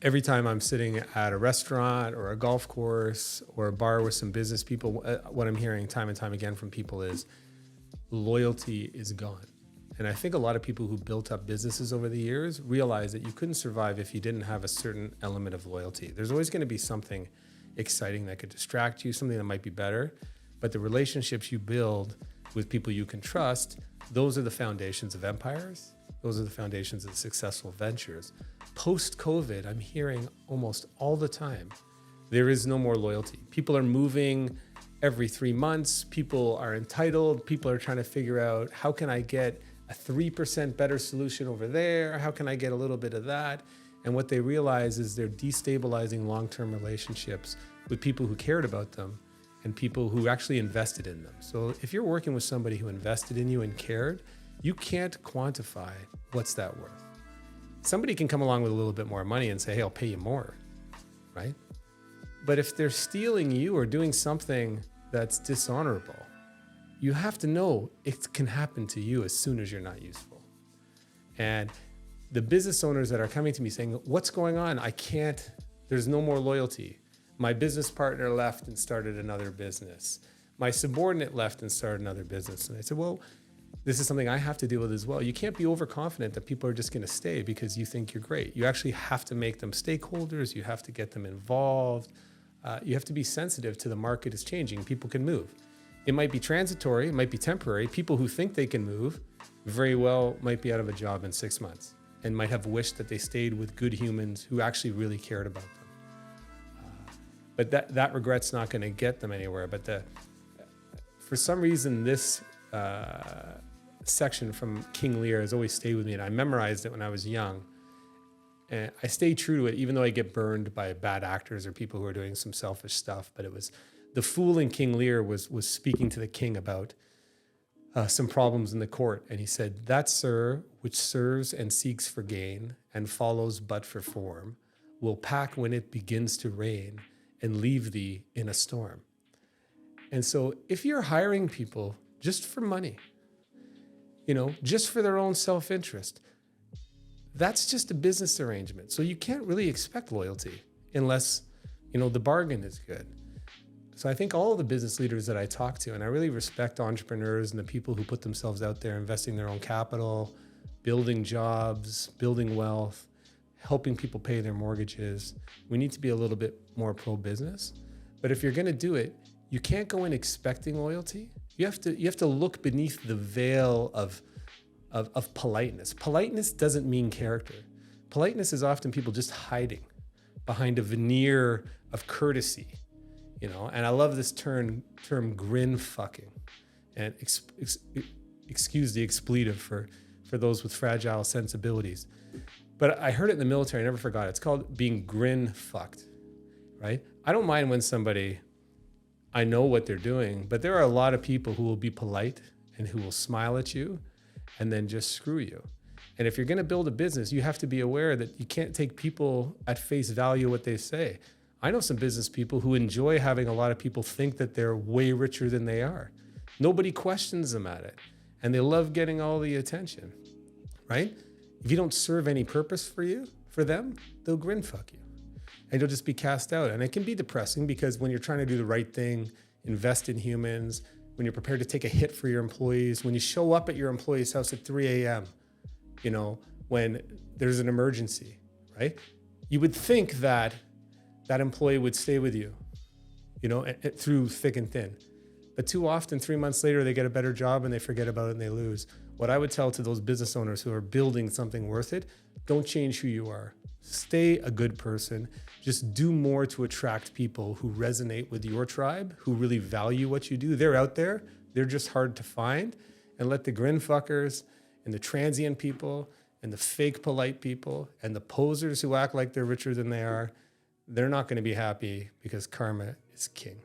every time I'm sitting at a restaurant or a golf course or a bar with some business people, what I'm hearing time and time again from people is loyalty is gone. And I think a lot of people who built up businesses over the years realize that you couldn't survive if you didn't have a certain element of loyalty. There's always going to be something exciting that could distract you, something that might be better. But the relationships you build with people you can trust, those are the foundations of empires. Those are the foundations of successful ventures. Post-COVID, I'm hearing almost all the time, there is no more loyalty. People are moving every 3 months. People are entitled. People are trying to figure out, how can I get a 3% better solution over there? How can I get a little bit of that? And what they realize is they're destabilizing long-term relationships with people who cared about them and people who actually invested in them. So if you're working with somebody who invested in you and cared, you can't quantify what's that worth. Somebody can come along with a little bit more money and say, hey, I'll pay you more, right? But if they're stealing you or doing something that's dishonorable, you have to know it can happen to you as soon as you're not useful. And the business owners that are coming to me saying, what's going on? There's no more loyalty. My business partner left and started another business. My subordinate left and started another business. And I said, well, this is something I have to deal with as well. You can't be overconfident that people are just going to stay because you think you're great. You actually have to make them stakeholders. You have to get them involved. You have to be sensitive to the market is changing. People can move. It might be transitory. It might be temporary. People who think they can move very well might be out of a job in 6 months and might have wished that they stayed with good humans who actually really cared about them. But that regret's not going to get them anywhere. But for some reason, this section from King Lear has always stayed with me, and I memorized it when I was young. And I stay true to it, even though I get burned by bad actors or people who are doing some selfish stuff. But it was the fool in King Lear was speaking to the king about some problems in the court. And he said, that sir, which serves and seeks for gain and follows but for form, will pack when it begins to rain and leave thee in a storm. And so if you're hiring people just for money, just for their own self-interest, that's just a business arrangement. So you can't really expect loyalty unless, the bargain is good. So I think all of the business leaders that I talk to, and I really respect entrepreneurs and the people who put themselves out there, investing their own capital, building jobs, building wealth, helping people pay their mortgages. We need to be a little bit more pro-business. But if you're going to do it, you can't go in expecting loyalty. You have to look beneath the veil of politeness. Politeness doesn't mean character. Politeness is often people just hiding behind a veneer of courtesy, And I love this term grin fucking, and excuse the expletive for those with fragile sensibilities. But I heard it in the military. I never forgot it. It's called being grin fucked, right? I don't mind when I know what they're doing, but there are a lot of people who will be polite and who will smile at you and then just screw you. And if you're going to build a business, you have to be aware that you can't take people at face value what they say. I know some business people who enjoy having a lot of people think that they're way richer than they are. Nobody questions them at it. And they love getting all the attention, right? If you don't serve any purpose for them, they'll grin fuck you. And you'll just be cast out. And it can be depressing because when you're trying to do the right thing, invest in humans, when you're prepared to take a hit for your employees, when you show up at your employee's house at 3 a.m., when there's an emergency, right? You would think that employee would stay with you, through thick and thin. But too often, 3 months later, they get a better job and they forget about it and they lose. What I would tell to those business owners who are building something worth it, don't change who you are. Stay a good person. Just do more to attract people who resonate with your tribe, who really value what you do. They're out there. They're just hard to find. And let the grin fuckers and the transient people and the fake polite people and the posers who act like they're richer than they are, they're not going to be happy because karma is king.